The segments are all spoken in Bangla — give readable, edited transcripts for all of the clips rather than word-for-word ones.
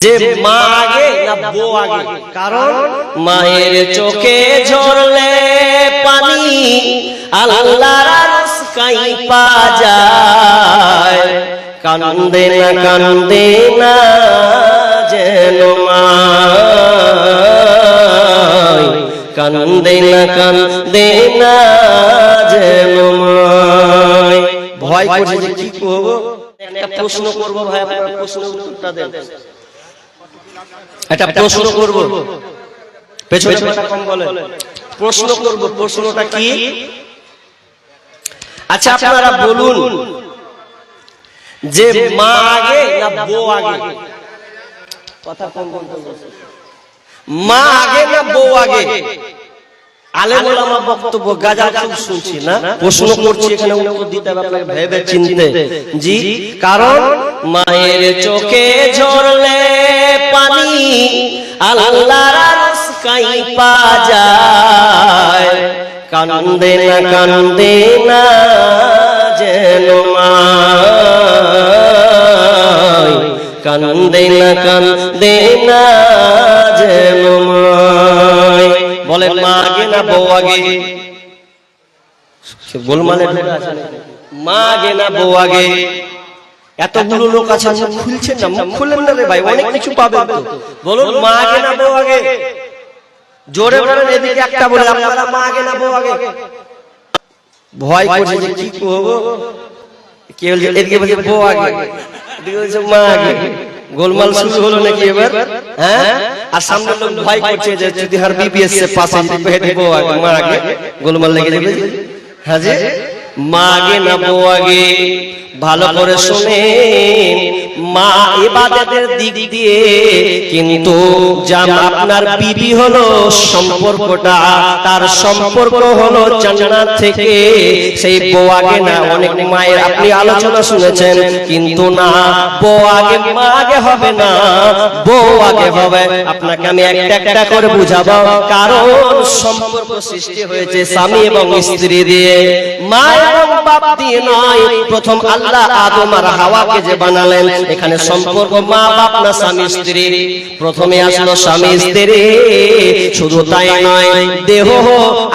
যে মা আগে না বউ আগে, কারণ মায়ের চোখে ঝরলে পানি আল্লাহর রসকাই পা যায়। কান্দে না যেন মায়, কান্দে না যেন মায়। ভয় করছে যে কি করবো, একটা প্রশ্ন করবো ভাই, আপনারা প্রশ্ন উত্তরটা দেন। একটা প্রশ্ন করব, পেছনে কম বলে, প্রশ্ন করব। প্রশ্নটা কি? আচ্ছা আপনারা বলুন, যে মা আগে না বউ আগে? কথা কম বলতে, মা আগে না বউ আগে? আলেম ওলামা বক্তব্য গাজা খুব শুনছি না, প্রশ্ন করছি, এখানে উত্তর দিতে হবে আপনাকে ভেবে চিনতে। জি, কারণ মায়ের চোখে ঝরলে পানি আল্লাহর রসকাই পা যায়। কান্দে না যেন মায়, কান্দে না যেন মায়। বলেন মা আগে না বউ আগে? গোলমালে মা আগে না বউ আগে? এতগুলো লোক আছে, খুলছেন না, মুখ খুলেন না রে ভাই, অনেক কিছু পাবেন তো। বলুন মা আগে না বউ আগে? জোরে বলেন, এদিকে একটা বলে আপনারা মা আগে না বউ আগে? ভয় করছে যে কি করবো, কেউ এদিকে বলছে বউ আগে, এদিকে বলছে মা আগে। গোলমাল শুরু হলো নাকি এবার? হ্যাঁ, আর সামনে লোক ভয় করছে যে যদি হার বিবিএস এর পাশে বউ আগে মা আগে, গোলমাল লেগে যাবে। হ্যাঁ, যে মা আগে না বউ আগে? ভালো করে শুনে, মা ইবাদতের দিক দিয়ে, কিন্তু আপনার বিবি হলো সম্পর্কটা, তার সম্পর্ক হলো জান্নাত থেকে। সেই বউ আগে না। অনেক মায়ের আপনি আলোচনা শুনেছেন, কিন্তু না, বউ আগে মা আগে হবে না, বউ আগে হবে। আপনাকে আমি একটা করে বুঝাবো। কারণ সম্পর্ক সৃষ্টি হয়েছে স্বামী এবং স্ত্রী দিয়ে, মা এবং বাপ দিয়ে নয়। প্রথম আল্লাহ আদম আর হাওয়াকে যে বানালেন, এখানে সম্পর্ক মা বাপ না স্বামী স্ত্রী? প্রথমে আসলো স্বামী স্ত্রী। শুধু তাই নয়, দেহ,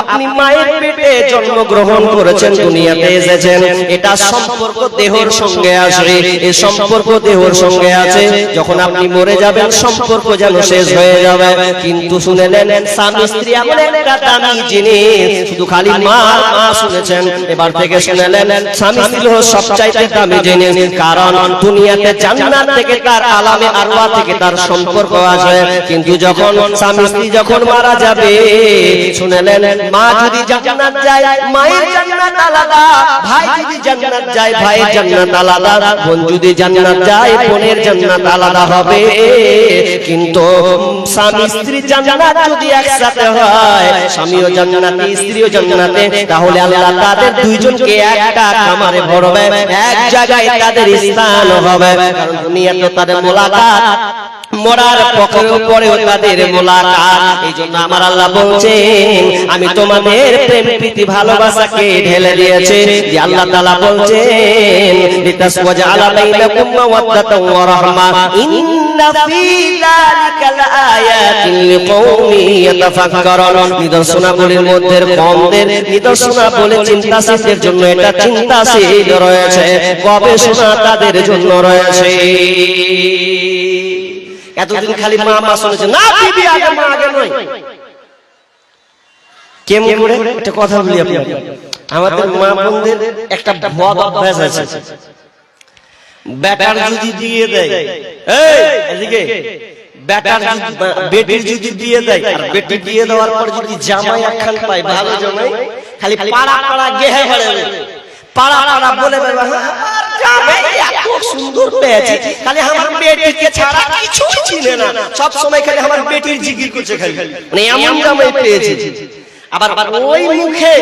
আপনি মায়ের পেটে জন্মগ্রহণ করেছেন, দুনিয়াতে এসেছেন, এটা সম্পর্ক দেহর সঙ্গে আসে। এই সম্পর্ক দেহর সঙ্গে আছে। যখন আপনি মরে যাবেন, সম্পর্ক যেন শেষ হয়ে যাবে। কিন্তু শুনেলেন, স্বামী স্ত্রী এমন একটা দামি জিনিস, শুধু খালি মা মা শুনেছেন, এবার থেকে শুনেলেন স্বামী স্ত্রী হলো সবচাইতে দামি জিনিস। কারণ দুনিয়াতে জান্নাত থেকে তার আলামে আরওয়াহ থেকে তার সম্পর্ক আছে। কিন্তু যখন স্বামী স্ত্রী যখন মারা যাবে, শুনেলেন, মা যদি জান্নাত যায়, মায়ের জান্নাত আলাদা, ভাই যদি জান্নাত যায়, ভাইয়ের জান্নাত আলাদা, বোন যদি জান্নাত যায়, বোনের জান্নাত আলাদা হবে। কিন্তু স্বামী স্ত্রী জান্নাত যদি একসাথে হয়, স্বামীও জান্নাতে স্ত্রীও জান্নাতে, তাহলে আল্লাহ তাদের দুইজনকে একটা খামারে ভরবে, এক জায়গায় তাদের স্থান হবে। কারণ দুনিয়াতে তাদের মোলাকাত, মরার পরেও তাদের মোলাকাত। এই জন্য আমার আল্লাহ বলছেন, আমি তোমাদের প্রেম প্রীতি ভালোবাসাকে ঢেলে দিয়েছি। যে আল্লাহ তাআলা বলছেন, লিতাসওয়াজআলা বাইনাকুম মাওয়াদ্দাতাও ওয়া রাহমা, ইন্না ফী যালিকা লাআয়াতিন লিকওমি ইয়াতাফাক্কারুন। নিদর্শনাবলীর মধ্যে কমদের নিদর্শনাবলী চিন্তাশীলদের জন্য এটা চিন্তাশীল রয়েছে, গবেষণা তাদের জন্য রয়েছে। এতদিন খালি মা মা শুনেছে, না বিবি আগে মা আগে নয়। কেমন করে একটা কথা বলি আপনাকে, আমাদের মা বোনদের একটা ভুয়া অভ্যাস আছে। বেটার যদি দিয়ে দেয়, এই এদিকে, বেটার বেটির যদি দিয়ে দেয়, আর বেটি দিয়ে দেওয়ার পর যদি জামাই একখান পায়, ভালো জামাই, খালি পাড়া পাড়া গেহে বেড়াবে, পাড়া পাড়া বলে বেড়াবে, সুন্দর পেয়েছি, খালি আমার বেটিকে ছাড়া কিছু চিনে না, সব সময় খালি আমার বেটির জিকির করছে, খালি মানে এমন জামাই পেয়েছি। আবার ওই মুখে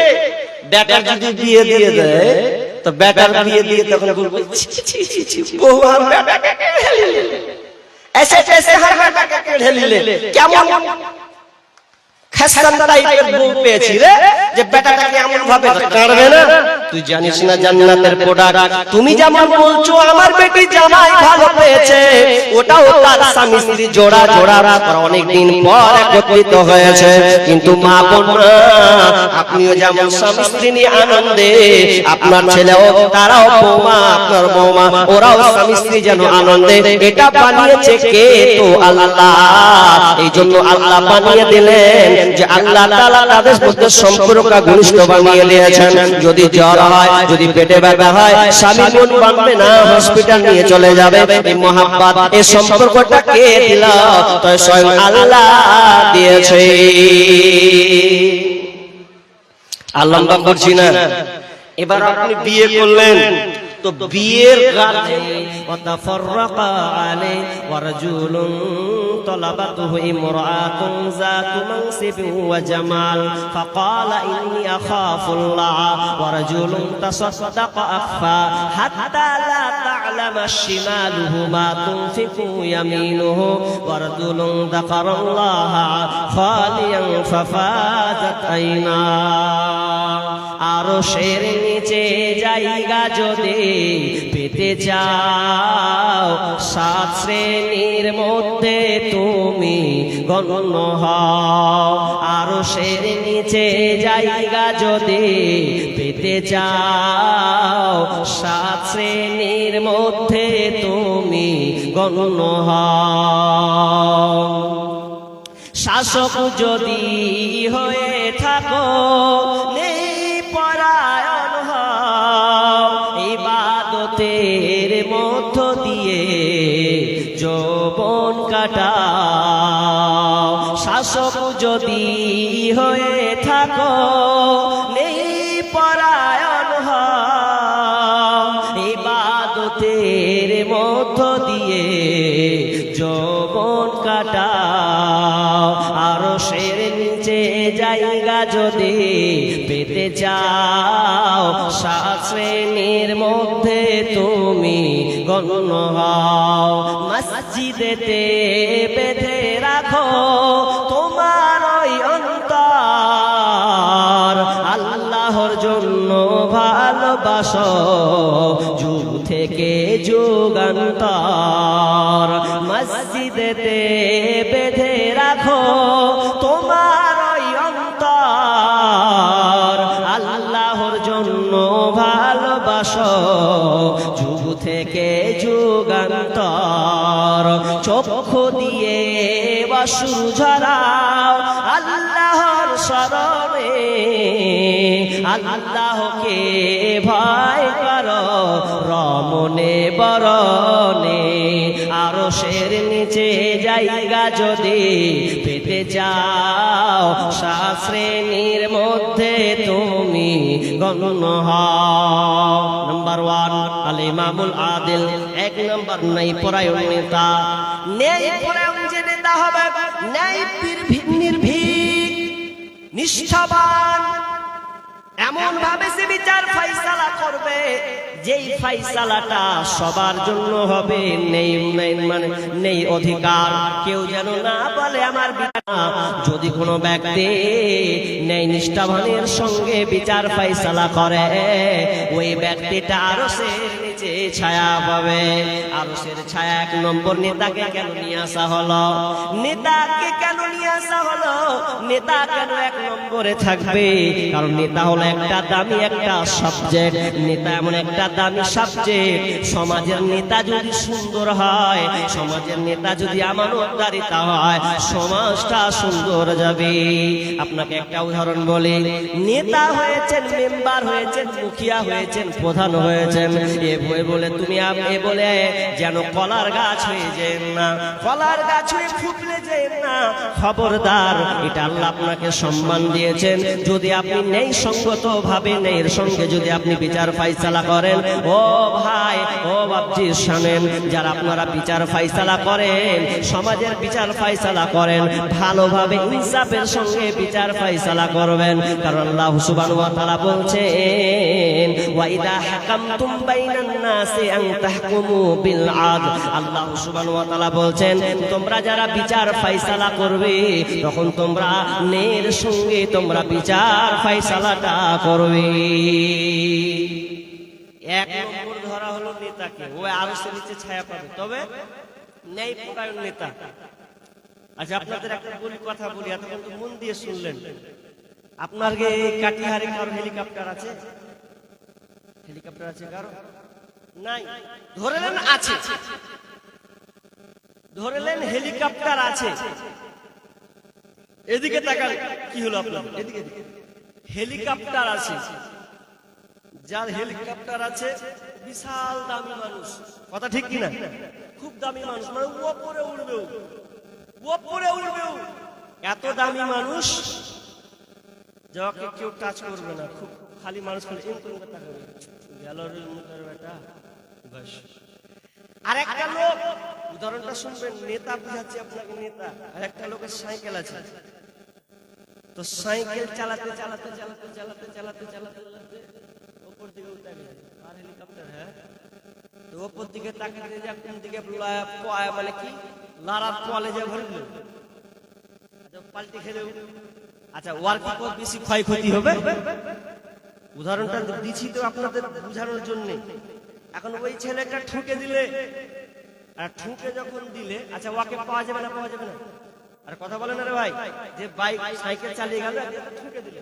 বেটার যদি বিয়ে দিয়ে দেয়, তো বেটার বিয়ে দিয়ে তখন বলবো, বহু আর বেটাকে এসে এসে হার বেটাকে ঢেলিলে কেমন খাসকান টাইপের বউ পেয়েছি রে, যে বেটাটাকে এমন ভাবে কাঁদবে না, তুই জানিস না জান্নাতের প্রোডাক্ট? তুমি যেমন বলছো আমার বেটি জামাই ভালো পেয়েছে, ওটাও তার স্বামী স্ত্রী জোড়া জোড়া অনেকদিন পর একত্রিত হয়েছে, কিন্তু মা বোনরা আপনিও যেমন স্বামী স্ত্রী নিয়ে আনন্দে, আপনার ছেলেও তারাও বৌমা আপনার বৌমা ওরাও স্বামী স্ত্রী যেন আনন্দে, এটা বানিয়েছে কে? তো আল্লাহ। এই জন্য আল্লাহ বানিয়ে দিলেন যে আল্লাহ তাআলা তাদের মধ্যে সম্পর্ক ঘনিষ্ঠ বানিয়ে দিয়েছেন। যদি জ্বর হয়, যদি পেটে ব্যথা হয়, স্বামী মন বাঁধবে না, হসপিটাল নিয়ে চলে যাবে। এই মহাব্বত, এই সম্পর্কটা কে দিল? তো স্বয়ং আল্লাহ দিয়েছে। আল্লাহ করছি না। এবার আপনি বিয়ে করলেন, তো বিয়ের وتفرقا عليه ورجل طلبته امرأة ذات منصب وجمال فقال إني أخاف الله ورجل تصدق أخفى حتى لا تعلم شماله ما تنفق يمينه ورجل ذكر الله خاليا ففازت عيناه আরশের নিচে জায়গা যদি পেতে চাও, 7 শ্রেণীর মধ্যে তুমি গণ্য হও। আরশের নিচে জায়গা যদি পেতে চাও, 7 শ্রেণীর মধ্যে তুমি গণ্য হও। শাসক যদি হয়ে থাকো, পরায়ণ হও, ইবাদতের মধ্য দিয়ে যৌবন কাটাও। শাসক যদি হয়ে থাকো, নেই পরায়ণ হও, ইবাদতের মধ্য দিয়ে যৌবন কাটাও। আরশের নিচে জায়গা যদি পেতে চাও, 7 শ্রেণীর মধ্যে তুমি গণ্য হও। মসজিদেতে বেঁধে রাখো তোমার ওই অন্তর, আল্লাহর জন্য ভালোবাসো যুগ থেকে যুগান্তর। মসজিদেতে বেঁধে রাখো তোমার ওই অন্তর, আল্লাহর জন্য ভালোবাসো যুগ থেকে যুগান্তর। চক্ষু দিয়ে অশ্রু ঝরাও আল্লাহর শরণে, আল্লাহকে ভয় করো রমনে বরণে। আরশের নিচে জায়গা যদি পেতে চাও, 7 শ্রেণীর মধ্যে তুমি গণ্য হও। নাম্বার 1 আল ইমামুল আদিল। 1 নম্বর নেই পরায়ণ নেতা। নেই পরায়ণ যে নেতা হবে, নেই নির্ভীক নিষ্ঠাবান, এমন ভাবে সে বিচার ফাইসালা করবে যেই ফাইসালাটা সবার জন্য হবে। নেই মানে নেই অধিকার, কেউ যেন না বলে আমার বিচার। যদি কোনো ব্যক্তি নেই নিষ্ঠাবানের সঙ্গে বিচার ফাইসালা করে, ওই ব্যক্তিটা আরশের নিচে ছায়া পাবে। আরশের ছায়া। 1 নম্বর নেতাকে কেন নিয়ে আসা হলো? নেতাকে কেন নিয়ে আসা হলো? নেতা কেন 1 নম্বরে থাকবে? কারণ নেতা হলো একটা দামি একটা সাবজেক্ট। নেতা এমন একটা দামি সাবজেক্ট, সমাজের নেতা যদি সুন্দর হয়, সমাজের নেতা যদি আমানতদারিতা হয়, সমাজটা সুন্দর যাবে। আপনাকে একটা উদাহরণ বলি, নেতা হয়েছেন, মেম্বার হয়েছেন, মুখিয়া হয়েছেন, প্রধান হয়েছেন, এ বলে তুমি এ বলে যেন কলার গাছ হয়ে যেন না, কলার গাছ হয়ে ফুটলে যেন না। খবরদার, এটা আল্লাহ আপনাকে সম্মান দিয়েছেন। যদি আপনি নেই সঙ্গত ভাবে নেয়ের সঙ্গে যদি আপনি বিচার ফাইসালা করেন, ও ভাই ও বাপজি শুনেন, যারা আপনারা বিচার ফাইসালা করেন, সমাজের বিচার ফাইসালা করেন, ভালোভাবে ইনসাফের সঙ্গে বিচার ফাইসালা করবেন। কারণ আল্লাহ সুবহানাহু ওয়া তাআলা বলছেন, ওয়া ইদা হাকামতুম বাইনান নাস নাসি আন তাহকুমু বিল আদল। আল্লাহ সুবহানাহু ওয়া তাআলা বলছেন, তোমরা যারা বিচার ফয়সালা করবে তখন তোমরা ন্যায়ের সঙ্গে তোমরা বিচার ফয়সালাটা করবে। এক নম্বর ধরা হলো নেতাকে, ও আরশের নিচে ছায়া পাবে, তবে ন্যায় পরায়ণ নেতা। আচ্ছা আপনাদের একটা কথা বলি, এতক্ষণ তো মন দিয়ে শুনলেন। আপনার কাটিহারে কারো হেলিকপ্টার আছে? হেলিকপ্টার আছে কারো? নাই। ধরেলেন আছে, ধরেলেন হেলিকপ্টার আছে। এদিকে তাকান, কি হলো আপনার? এদিকে হেলিকপ্টার আছে, যার হেলিকপ্টার আছে বিশাল দামি মানুষ, কথা ঠিক কিনা? খুব দামি মানুষ, মানে উপরে উড়বেও, উপরে উড়বেও। এত দামি মানুষ যাকে কেউ টাচ করবে না, খুব খালি মানুষ খালি গেল মুখের বেটা। আর একটা লোক, উদাহরণটা শুনবেন, নেতা বুঝাচ্ছি আপনাকে, নেতা। আর একটা লোকের সাইকেল আছে, তো সাইকেল চালাতে চালাতে চালাতে চালাতে চালাতে চালাতে চালাতে ওপর দিকে উঠে গেছে। আর হেলিকপ্টার, হ্যাঁ, তো ওপর দিকে তাকাতে যা কোন দিকে মানে কি লারার কলেজে ভরে দিল, পাল্টি খেলে। আচ্ছা ওয়ার কি বেশি ক্ষয়ক্ষতি হবে? উদাহরণটা দিচ্ছি তো আপনাদের বুঝানোর জন্য। এখন ওই ছেলেটা ঠুকে দিলে, আর ঠুকে যখন দিলে, আচ্ছা ওকে পাওয়া যাবে না? পাওয়া যাবে না? আর কথা বলেন না রে ভাই, যে বাইক সাইকেল চালিয়ে গেল, ঠুকে দিলে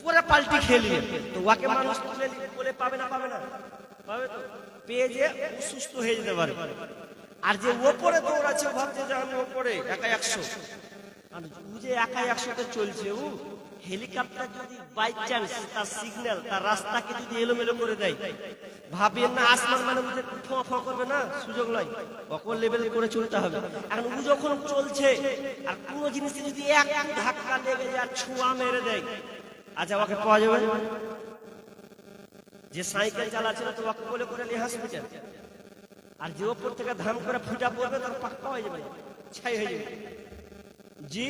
পুরো পাল্টি খেয়ে নিলে, তো ওকে মানুষ তুলে বলে পাবে না? পাবে না? পাবে তো। পেয়ে যে সুস্থ হয়ে যেতে পারে। আর যে ওপরে দৌড়াচ্ছে, ভাবছে যে আমি ওপরে একা 100, আর ও যে একা 100তে চলছে, ও হেলিকপ্টার যদি বাই চান্স তার সিগন্যাল, তার রাস্তাকে যদি এলোমেলো করে দেয়, ভাবেন না আসমান মানে ফোঁ করবে না? সুযোগ নয়, অকল লেভেল করে চলতে হবে। এখন ও যখন চলছে, আর কোনো জিনিসে যদি এক ধাক্কা লেগে যায়, ছোঁয়া মেরে দেয়, আচ্ছা ওকে পাওয়া যাবে? যে সাইকেল চালাচ্ছে না, তো ওকে বলে করে নিয়ে হসপিটাল। আর যে ওপর থেকে ধাম করে ফুটা পড়বে, তার পাক্কা হয়ে যাবে, ছাই হয়ে যাবে। জি,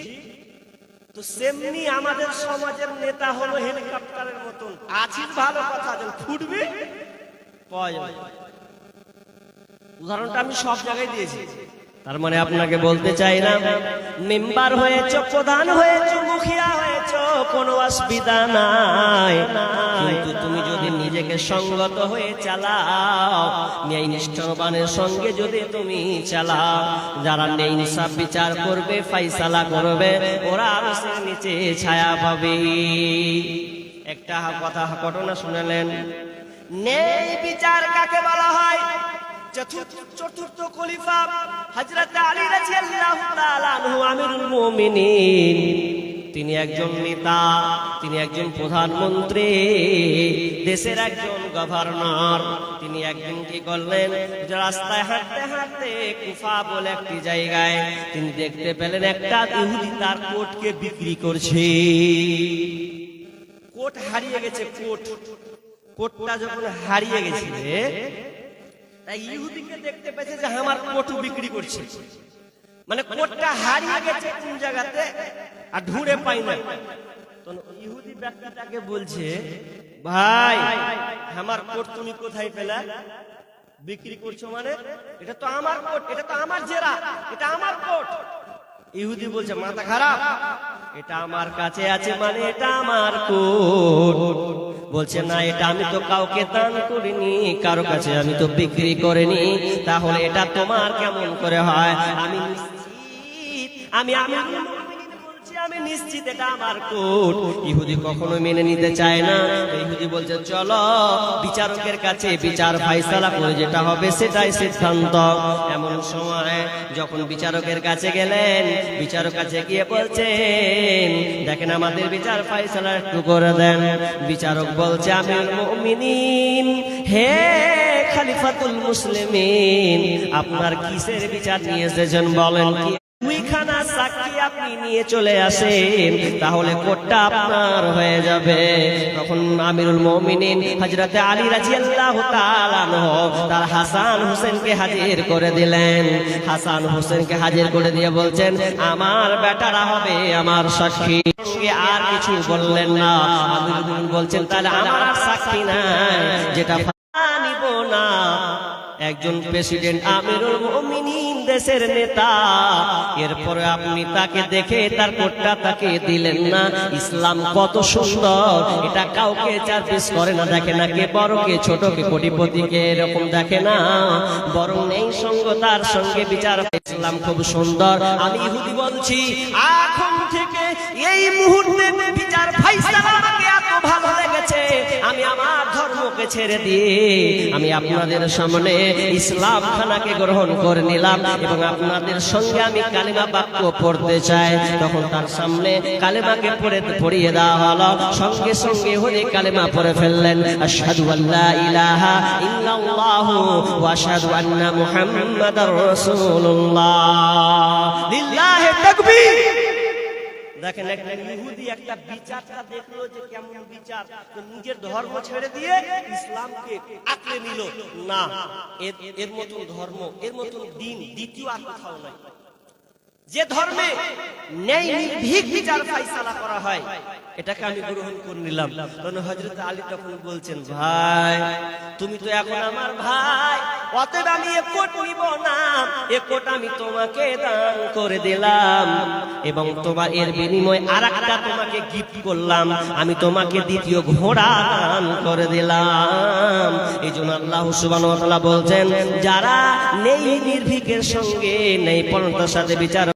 তো সেমনি আমাদের সমাজের নেতা হলো হেলিকপ্টারের মতন। আছিস ভালো কথা, যখন ফুটবে পাওয়া যাবে। উদাহরণটা আমি সব জায়গায় দিয়েছি। তার মানে আপনাকে বলতে চাই না, মেম্বার হয়েছ, প্রধান হয়েছ, মুখিয়া হয়েছ, কোনো অসুবিধা নাই, কিন্তু তুমি যদি নিজেকে সঙ্গত হয়ে চালাও, ন্যায় নিষ্ঠাবানের সঙ্গে যদি তুমি চালাও, যারা ন্যায় ইনসাফ বিচার করবে, ফয়সালা করবে, ওরা আরশের নিচে ছায়া পাবে। একটা কথা, ঘটনা শুনলেন। ন্যায় বিচার কাকে বলা হয়? চতুর্থ খলিফা হযরত আলী রাদিয়াল্লাহু তাআলা আনহু আমিরুল মুমিনিন, তিনি একজন নেতা, তিনি একজন প্রধানমন্ত্রী, দেশের একজন গভর্নর। তিনি একদিন কি করলেন, রাস্তায় হাঁটতে হাঁটতে কুফা বলে একটি জায়গায় তিনি দেখতে পেলেন একটা ইহুদি তার কোটকে বিক্রি করছে। কোট হারিয়ে গেছে, কোটটা যখন হারিয়ে গেছে, তাই ইহুদিকে দেখতে পেয়েছে যে আমার কোট বিক্রি করছে, মানে কোটটা হারিয়ে গেছে কোন জায়গাতে, আর ঢুঁড়ে পাই না। তো ইহুদি ব্যক্তিটাকে বলছে, ভাই আমার কোট তুমি কোথায় পেলে? বিক্রি করছো মানে? এটা তো আমার কোট, এটা তো আমার জেরা, এটা আমার কোট। ইহুদি বলছে, মাথা খারাপ, এটা আমার কাছে আছে মানে এটা আমার কোট। বলছে না, এটা আমি তো কাউকে দান করিনি, কারো কাছে আমি তো বিক্রি করিনি, তাহলে এটা তোমার কেমন করে হয়? আমি নিশ্চিত, আমি নিশ্চিত এটা আমার কোট। ইহুদি কখনো মেনে নিতে চায় না। ইহুদি বলছে, চলো বিচারকের কাছে বিচার ফয়সালা করে যেটা হবে সেটাই সিদ্ধান্ত। এমন সময় যখন বিচারকের কাছে গেলেন, বিচারক কাছে গিয়ে বলছেন, দেখেন আমাদের বিচার ফয়সালা একটু করে দেন। বিচারক বলছে, আমিরুল মুমিনিন, হে খলিফাতুল মুসলিমিন, আপনার কিসের বিচার নিয়ে এসেছেন বলেন? কি দুইখানা সাক্ষী আপনি নিয়ে চলে আসেন, তাহলে কোটটা আপনার হয়ে যাবে। তখন আমিরুল মুমিনিন হযরত আলী রাদিয়াল্লাহু তাআলা আনহু তার হাসান হোসেনকে হাজির করে দিলেন। হাসান হোসেনকে হাজির করে দিয়ে বলছেন, আমার বেটারা হবে আমার সাক্ষী। আর কিছু বললেন না। আমিরুল মুমিনিন বলছেন, তাহলে আমার সাক্ষী নাই, যেটা নিব না একজন প্রেসিডেন্ট আমিরুল মুমিনিন দেশের নেতা, এরপরে আপনি তাকে দেখে তার কোটটা তাকে দিলেন না। ইসলাম কত সুন্দর, এটা কাউকে চারপিস করে না, দেখে না কে বড় কে ছোট কে কোটিপতি কে এরকম দেখে না, বরং নেই সঙ্গ তার সঙ্গে বিচার। ইসলাম খুব সুন্দর। আমি ইহুদি বলছি, এখন থেকে এই মুহূর্তে বিচার ফাইসালা আমাকে এত ভালো লেগেছে, আমি আমার ধর্মকে ছেড়ে দিয়ে আমি আপনাদের সামনে ইসলাম খানাকে গ্রহণ করে নিলাম এবং আপনাদের সঙ্গে আমি কালিমা বাক্য পড়তে চাই। তখন তার সামনে কালিমাকে পড়িয়ে দেওয়া হলো, সঙ্গে সঙ্গে ইহুদি কালিমা পড়ে ফেললেন, আশহাদু আল্লা ইলাহা ইল্লাল্লাহু ওয়া আশহাদু আন্না মুহাম্মাদার রাসূলুল্লাহ। লিল্লাহি তাকবীর। দেখেন একটা ইহুদি একটা বিচারটা দেখলো যে কেমন বিচার, তো নিজের ধর্ম ছেড়ে দিয়ে ইসলামকে আঁকড়ে নিল। না, এর মতন ধর্ম, এর মতন দিন দ্বিতীয় আর কোথাও নাই। যে ধর্মে ন্যায় নির্ভীক বিচার ফাইসালা করা হয়, এটাকে আমি গ্রহণ করে নিলাম। তখন হযরত আলী তখন বলছেন, ভাই তুমি তো এখন আমার ভাই, অতএব আমি এ কোট নিব না, এ কোট আমি তোমাকে দান করে দিলাম এবং তোমার এর বিনিময়ে আরেকটা তোমাকে গিফট করলাম, আমি তোমাকে দ্বিতীয় ঘোড়া দান করে দিলাম। এই জন্য আল্লাহ সুবহানাহু ওয়া তাআলা বলছেন, যারা নেই নির্ভীকের সঙ্গে নেই পরতার সাথে বিচার